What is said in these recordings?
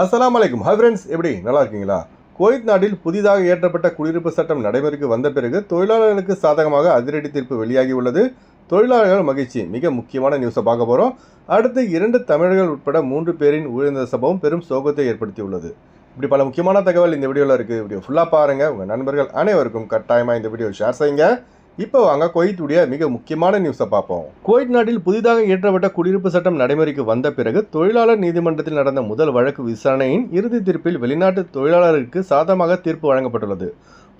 அஸ்ஸலாமு அலைக்கும். Hi friends, எப்படி நல்லா இருக்கீங்களா? குவைத் நாட்டில் புதிதாக ஏற்றப்பட்ட குடியிருப்பு சட்டம் நடைமுறைக்கு வந்த பிறகு தொழிலாளர்களுக்கு சாதகமாக அதிரடி தீர்ப்பு வெளியாகி உள்ளது. தொழிலாளர்கள் மகிழ்ச்சி. மிக முக்கியமான நியூஸை பார்க்க போகிறோம். அடுத்து 2 தமிழர்கள் உட்பட 3 பேரின் உயிரிழந்த சம்பவம் பெரும் சோகத்தை ஏற்படுத்தியுள்ளது. இப்படி பல முக்கியமான தகவல் இந்த வீடியோவில் இருக்குது. வீடியோ ஃபுல்லாக பாருங்கள். உங்கள் நண்பர்கள் அனைவருக்கும் கட்டாயமாக இந்த வீடியோ ஷேர் செய்யுங்க. இப்போ வாங்க குவைத்துடைய மிக முக்கியமான நியூஸை பார்ப்போம். குவைத் நாட்டில் புதிதாக இயற்றப்பட்ட குடியிருப்பு சட்டம் நடைமுறைக்கு வந்த பிறகு தொழிலாளர் நீதிமன்றத்தில் நடந்த முதல் வழக்கு விசாரணையின் இறுதி தீர்ப்பில் வெளிநாட்டு தொழிலாளருக்கு சாதகமாக தீர்ப்பு வழங்கப்பட்டுள்ளது.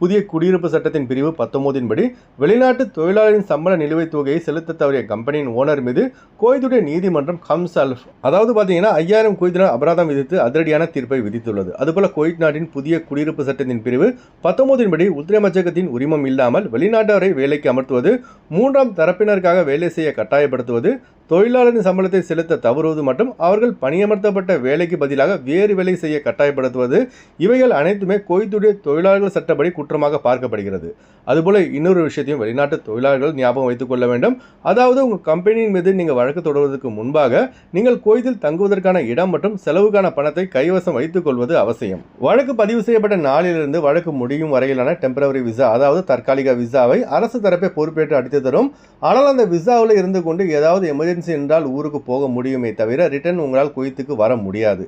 புதிய குடியிருப்பு சட்டத்தின் பிரிவு 19 படி வெளிநாட்டு தொழிலாளரின் சம்பள நிலுவைத் தொகையை செலுத்த தவறிய கம்பெனியின் ஓனர் மீது குவைத்துடைய நீதிமன்றம் ஹம்சல்ஃப் அதாவது பார்த்தீங்கன்னா 5000 குவைத் தினார் அபராதம் விதித்து அதிரடியான தீர்ப்பை விதித்துள்ளது. அதுபோல குவைத் நாட்டின் புதிய குடியிருப்பு சட்டத்தின் பிரிவு 19 படி உள்துறை அமைச்சகத்தின் உரிமம் இல்லாமல் வெளிநாட்டவரை வேலைக்கு அமர்த்துவது, 3ஆம் தரப்பினருக்காக வேலை செய்ய கட்டாயப்படுத்துவது, தொழிலாளரின் சம்பளத்தை செலுத்த தவறுவது மற்றும் அவர்கள் பணியமர்த்தப்பட்ட வேலைக்கு பதிலாக வேறு வேலை செய்ய கட்டாயப்படுத்துவது, இவைகள் அனைத்துமே குவைத்துடைய தொழிலாளர்கள் சட்டப்படி குற்றமாக பார்க்கப்படுகிறது. அதுபோல இன்னொரு விஷயத்தையும் வெளிநாட்டு தொழிலாளர்கள் ஞாபகம் வைத்துக் கொள்ள வேண்டும். அதாவது உங்கள் கம்பெனியின் மீது நீங்கள் வழக்கு தொடர்வதற்கு முன்பாக நீங்கள் குவைத்தில் தங்குவதற்கான இடம் மற்றும் செலவுக்கான பணத்தை கைவசம் வைத்துக் கொள்வது அவசியம். வழக்கு பதிவு செய்யப்பட்ட நாளிலிருந்து வழக்கு முடியும் வரையிலான டெம்பரவரி விசா அதாவது தற்காலிக விசாவை அரசு தரப்பை பொறுப்பேற்று அடித்து தரும். ஆனால் அந்த விசாவில் இருந்து கொண்டு ஏதாவது எமர்ஜென்சி என்றால் ஊருக்கு போக முடியுமே தவிர ரிட்டர்ன் உங்களால் குவைத்துக்கு வர முடியாது.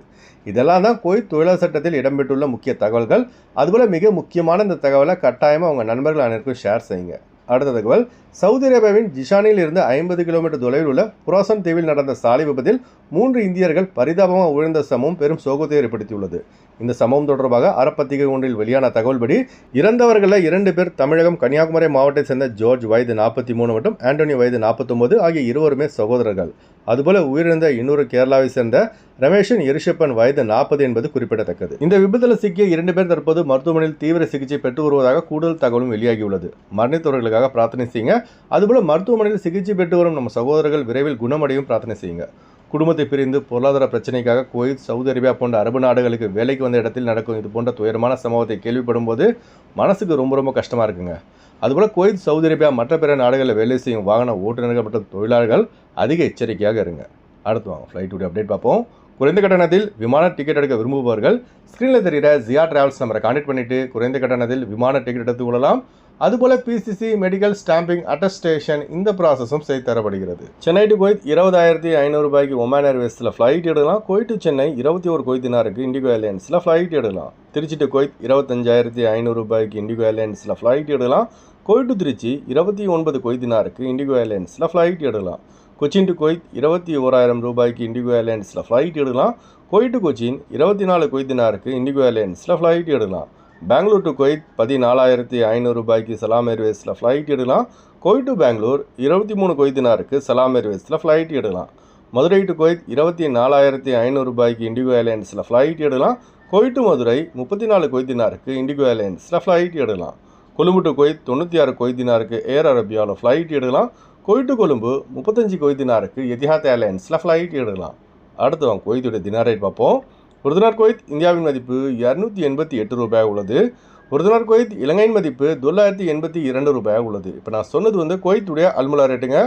இதெல்லாம் தான் குவைத் தொழிலாளர் சட்டத்தில் இடம்பெற்றுள்ள முக்கிய தகவல்கள். அதுபோல மிக முக்கியமான இந்த தகவலை கட்டாயமாக உங்கள் நண்பர்கள் அனைவருக்கும் ஷேர் செய்யுங்க. அடுத்த தகவல், சவுதி அரேபியாவின் ஜிஷானில் இருந்து 50 கிலோமீட்டர் தொலைவில் உள்ள புராசன் தீவில் நடந்த சாலை விபத்தில் 3 இந்தியர்கள் பரிதாபமாக உயிரிழந்த சம்பவம் பெரும் சோகத்தை ஏற்படுத்தியுள்ளது. இந்த சம்பவம் தொடர்பாக அறப்பத்திரிகை ஒன்றில் வெளியான தகவல்படி இறந்தவர்களில் 2 பேர் தமிழகம் கன்னியாகுமரி மாவட்டத்தை சேர்ந்த ஜார்ஜ் வயது 43 மற்றும் ஆண்டோனி வயது 49 ஆகிய இருவருமே சகோதரர்கள். அதுபோல உயிரிழந்த இன்னொரு கேரளாவை சேர்ந்த ரமேஷன் எரிஷப்பன் வயது 40 என்பது குறிப்பிடத்தக்கது. இந்த விபத்தில் சிக்கிய 2 பேர் தற்போது மருத்துவமனையில் தீவிர சிகிச்சை பெற்று வருவதாக கூடுதல் தகவலும் வெளியாகியுள்ளது. மரணித்தவர்களுக்காக பிரார்த்தனை செய்யுங்க. அதுபோல மருத்துவமனையில் சிகிச்சை பெற்று வரும் நம்ம சகோதரர்கள் விரைவில் குணமடையும் பிரார்த்தனை செய்யுங்க. குடும்பத்தை பிரிந்து பொருளாதார பிரச்சனைக்காக குவைத், சவுதி அரேபியா போன்ற அரபு நாடுகளுக்கு வேலைக்கு வந்த இடத்தில் நடக்கும் இது போன்ற துயரமான சம்பவத்தை கேள்விப்படும் போது மனசுக்கு ரொம்ப கஷ்டமாக இருக்குங்க. அதுபோல் குவைத், சவுதி அரேபியா மற்ற பிற நாடுகளில் வேலை செய்யும் வாகன ஓட்டுநர்கள் மற்றும் தொழிலாளர்கள் அதிக எச்சரிக்கையாக இருங்க. அடுத்து வாங்க ஃப்ளைட்டுடைய அப்டேட் பார்ப்போம். குறைந்த கட்டணத்தில் விமான டிக்கெட் எடுக்க விரும்புபவர்கள் ஸ்க்ரீனில் தெரிகிற ஜியா டிராவல்ஸ் நம்பரை கான்டெக்ட் பண்ணிவிட்டு குறைந்த கட்டணத்தில் விமான டிக்கெட் எடுத்துக் கொள்ளலாம். அதுபோல் பிசிசி, மெடிக்கல், ஸ்டாம்பிங், அட்டஸ்டேஷன் இந்த ப்ராசஸும் செய்து தரப்படுகிறது. சென்னை டு குவைத் 20,500 ரூபாய்க்கு ஒமான் ஏர்வேஸில் ஃப்ளைட் எடுக்கலாம். குவைத் டு சென்னை 21 குவைத் தினாருக்கு இண்டிகோ ஏர்லைன்ஸில் ஃப்ளைட் எடுக்கலாம். திருச்சி டு குவைத் 25,500 ரூபாய்க்கு இண்டிகோ ஏர்லைன்ஸில் ஃப்ளைட் எடுக்கலாம். குவைத் டு திருச்சி 29 குவைத் தினாருக்கு இண்டிகோ ஏர்லைன்ஸில் ஃப்ளைட் எடுக்கலாம். கொச்சின் டு குவைத் 21,000 ரூபாய்க்கு இண்டிகோ ஏர்லைன்ஸில் ஃப்ளைட் எடுக்கலாம். குவைத் டு கொச்சின் 24 குவைத் தினாருக்கு இண்டிகோ ஏர்லைன்ஸில் ஃப்ளைட் எடுக்கலாம். பெங்களூர் டு குவைத் 14,500 ரூபாய்க்கு சலாம் ஏர்வேஸில் ஃப்ளைட் எடுக்கலாம். Kuwait to Bangalore 23 Kuwait தினாருக்கு Salam ஏர்வேஸில் ஃப்ளைட் எடுக்கலாம். மதுரை டு குவைத் 24,500 ரூபாய்க்கு இண்டிகோ ஏர்லைன்ஸில் ஃப்ளைட் எடுக்கலாம். குவைத் டு மதுரை 34 குவைத் தினாருக்கு இண்டிகோ ஏர்லைன்ஸில் ஃப்ளைட் எடுக்கலாம். கொழும்பு டு குவைத் 96 குவைத் தினாருக்கு ஏர் அரேபியாவில் ஃப்ளைட் எடுக்கலாம். குவைத் டு கொழும்பு 35 குவைத் தினாருக்கு எதிஹாத் ஏர்லைன்ஸில் ஃப்ளைட் எடுக்கலாம். அடுத்து வாங்க குவைத்துடைய தினார் ரேட் பார்ப்போம். ஒரு தினார் குவைத் இந்தியாவின் மதிப்பு 288 ரூபாய் உள்ளது. ஒரு தினார் குவைத் இலங்கையின் மதிப்பு 982 ரூபாய் உள்ளது. இப்போ நான் சொன்னது குவைத்துடைய அல்முலா ரேட்டுங்க.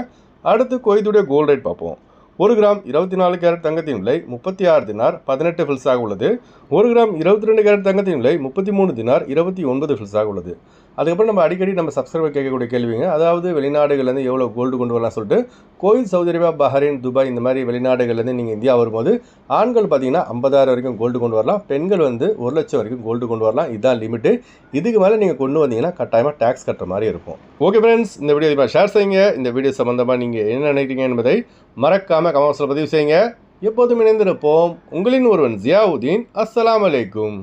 அடுத்து குவைத்துடைய கோல்டு ரேட் பார்ப்போம். 1 கிராம் 24 கேரட் தங்கத்தின் விலை 36 தினார் 18 ஃபில்ஸாக உள்ளது. 1 கிராம் 22 கேரட் தங்கத்தின் விலை 33 தினார் 29 ஃபில்ஸாக உள்ளது. அதுக்கப்புறம் நம்ம அடிக்கடி நம்ம சப்ஸ்கிரைபர் கேட்கக்கூடிய கேள்விங்க, அதாவது வெளிநாடுகள்லேருந்து எவ்வளோ கோல்டு கொண்டு வரலாம் சொல்லிட்டு. Kuwait, Saudi Arabia, Bahrain, Dubai இந்த மாதிரி வெளிநாடுகள்லேருந்து நீங்கள் இந்தியா வரும்போது ஆண்கள் பார்த்தீங்கன்னா 50,000 வரைக்கும் கோல்டு கொண்டு வரலாம். பெண்கள் 1 லட்சம் வரைக்கும் கோல்டு கொண்டு வரலாம். இதுதான் லிமிட்டு. இதுக்கு மேலே நீங்கள் கொண்டு வந்தீங்கன்னா கட்டாயமாக டேக்ஸ் கட்டுற மாதிரி இருக்கும். ஓகே ஃப்ரெண்ட்ஸ், இந்த வீடியோ இப்போ ஷேர் செய்யுங்க. இந்த வீடியோ சம்மந்தமாக நீங்கள் என்ன நினைக்கிறீங்க என்பதை மறக்காமல் கமெண்ட்ஸில் பதிவு செய்யுங்க. எப்போதும் இணைந்திருப்போம். உங்களின் ஒருவன் ஜியாவுதீன். அஸ்ஸலாமு அலைக்கும்.